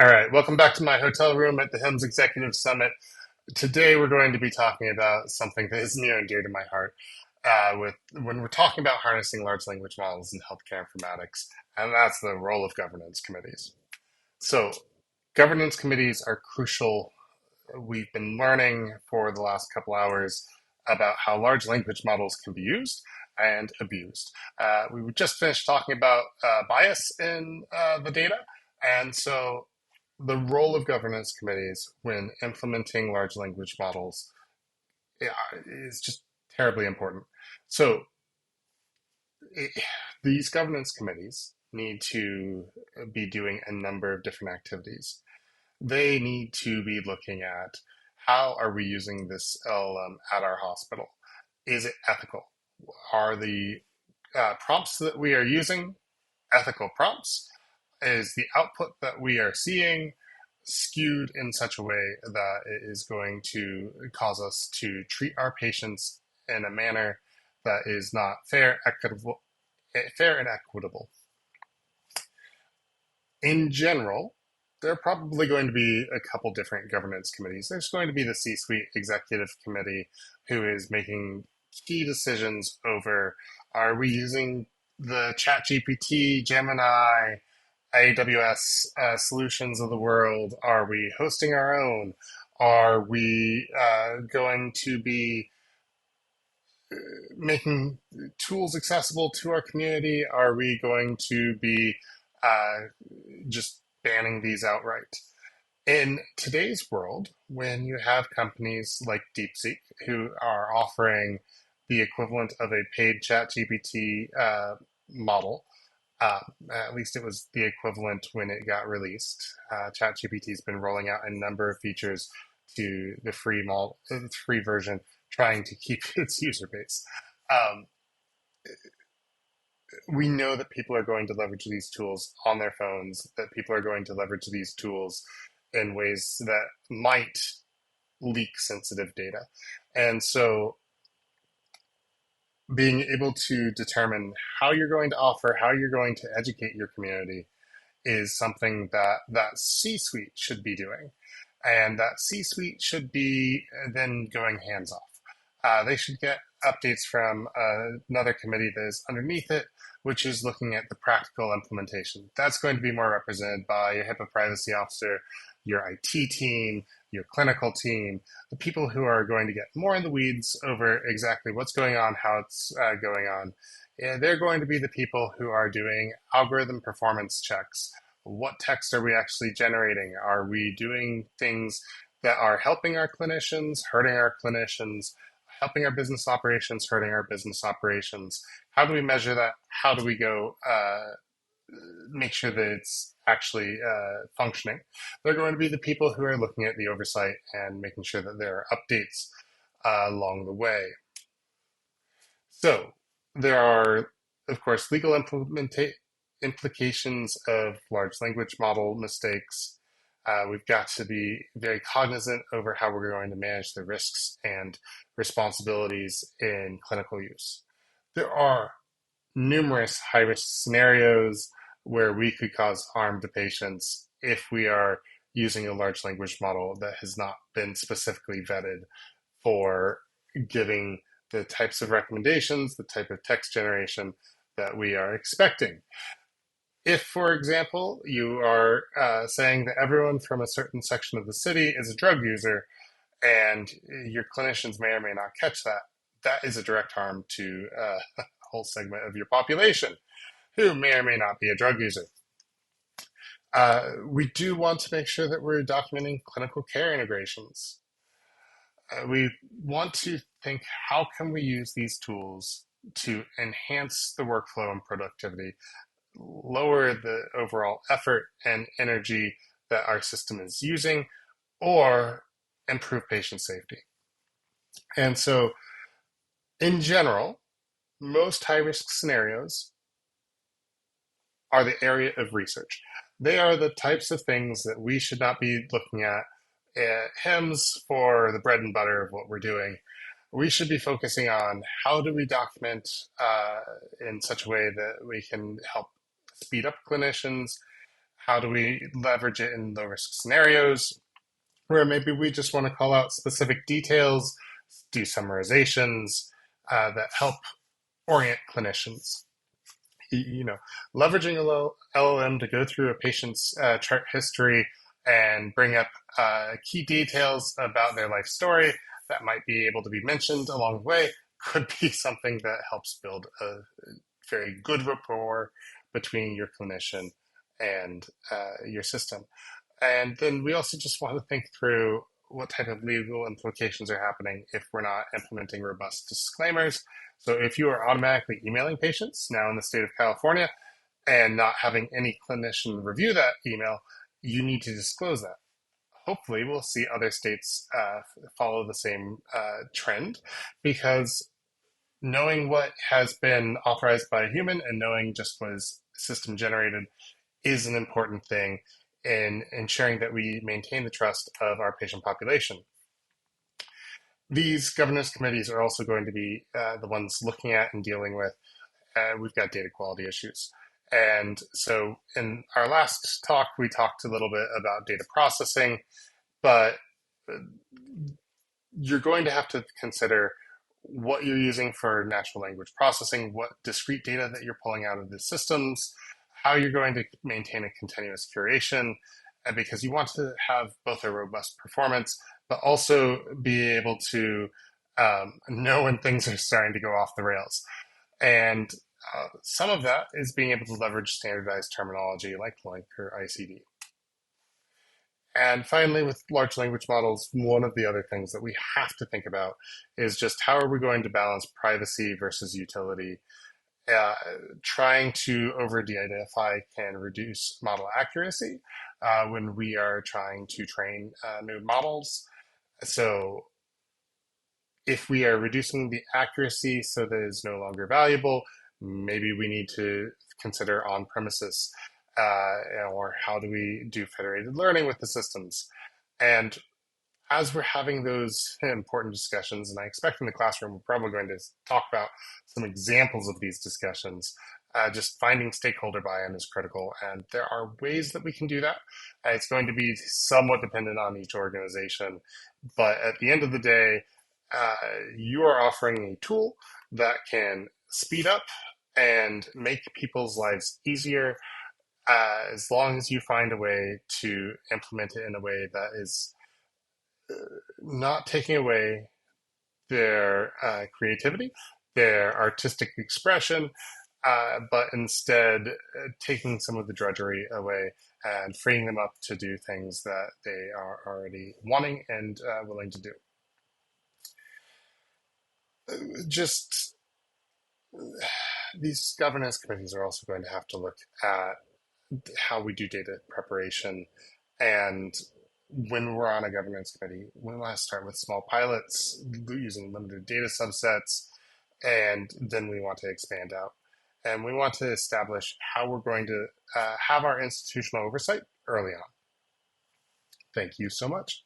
All right, welcome back to my hotel room at the HIMSS Executive Summit. Today we're going to be talking about something that is near and dear to my heart with when we're talking about harnessing large language models in healthcare informatics, and that's the role of governance committees. So, governance committees are crucial. We've been learning for the last couple hours about how large language models can be used and abused. We just finished talking about bias in the data, and so the role of governance committees when implementing large language models is just terribly important. So it, these governance committees need to be doing a number of different activities. They need to be looking at how are we using this LLM at our hospital? Is it ethical? Are the prompts that we are using ethical prompts? Is the output that we are seeing skewed in such a way that it is going to cause us to treat our patients in a manner that is not fair and equitable? In general, there are probably going to be a couple different governance committees. There's going to be the C-suite executive committee who is making key decisions over, are we using the ChatGPT, Gemini, AWS solutions of the world? Are we hosting our own? Are we going to be making tools accessible to our community? Are we going to be uh, just banning these outright? In today's world, when you have companies like DeepSeek who are offering the equivalent of a paid ChatGPT model, uh, at least it was the equivalent when it got released. ChatGPT has been rolling out a number of features to the free version, trying to keep its user base. Um, we know that people are going to leverage these tools on their phones, that people are going to leverage these tools in ways that might leak sensitive data. And so being able to determine how you're going to offer, how you're going to educate your community is something that that C-suite should be doing. And that C-suite should be then going hands off. They should get updates from another committee that is underneath it, which is looking at the practical implementation. That's going to be more represented by your HIPAA privacy officer, your IT team, your clinical team, the people who are going to get more in the weeds over exactly what's going on, how it's going on. And they're going to be the people who are doing algorithm performance checks. What text are we actually generating? Are we doing things that are helping our clinicians, hurting our clinicians, helping our business operations, hurting our business operations? How do we measure that? How do we go make sure that it's actually functioning? They're going to be the people who are looking at the oversight and making sure that there are updates along the way. So there are, of course, legal implications of large language model mistakes. We've got to be very cognizant over how we're going to manage the risks and responsibilities in clinical use. There are numerous high risk scenarios where we could cause harm to patients if we are using a large language model that has not been specifically vetted for giving the types of recommendations, the type of text generation that we are expecting. If, for example, you are saying that everyone from a certain section of the city is a drug user and your clinicians may or may not catch that, that is a direct harm to a whole segment of your population who may or may not be a drug user. We do want to make sure that we're documenting clinical care integrations. We want to think, how can we use these tools to enhance the workflow and productivity, lower the overall effort and energy that our system is using, or improve patient safety? And so, in general, most high risk scenarios are the area of research. They are the types of things that we should not be looking at HIMSS for the bread and butter of what we're doing. We should be focusing on how do we document in such a way that we can help speed up clinicians, How do we leverage it in low risk scenarios where maybe we just want to call out specific details, do summarizations that help orient clinicians? You know, leveraging a LLM to go through a patient's chart history and bring up key details about their life story that might be able to be mentioned along the way could be something that helps build a very good rapport between your clinician and your system. And then we also just want to think through what type of legal implications are happening if we're not implementing robust disclaimers. So if you are automatically emailing patients now in the state of California and not having any clinician review that email, you need to disclose that. Hopefully, we'll see other states follow the same trend, because knowing what has been authorized by a human and knowing just what is system generated is an important thing in ensuring that we maintain the trust of our patient population. These governance committees are also going to be the ones looking at and dealing with, we've got data quality issues. And so in our last talk, we talked a little bit about data processing, but you're going to have to consider what you're using for natural language processing, what discrete data that you're pulling out of the systems, how you're going to maintain a continuous curation, and because you want to have both a robust performance, but also be able to know when things are starting to go off the rails. And some of that is being able to leverage standardized terminology like LINC or ICD. And finally, with large language models, one of the other things that we have to think about is just how are we going to balance privacy versus utility. Trying to over de-identify can reduce model accuracy when we are trying to train new models. So if we are reducing the accuracy so that it's no longer valuable, maybe we need to consider on-premises, or how do we do federated learning with the systems. And as we're having those important discussions, and I expect in the classroom we're probably going to talk about some examples of these discussions, just finding stakeholder buy-in is critical, and there are ways that we can do that. It's going to be somewhat dependent on each organization, but at the end of the day, you are offering a tool that can speed up and make people's lives easier, as long as you find a way to implement it in a way that is not taking away their creativity, their artistic expression, but instead taking some of the drudgery away and freeing them up to do things that they are already wanting and willing to do. Just these governance committees are also going to have to look at how we do data preparation. And when we're on a governance committee, we want to start with small pilots using limited data subsets, and then we want to expand out. And we want to establish how we're going to have our institutional oversight early on. Thank you so much.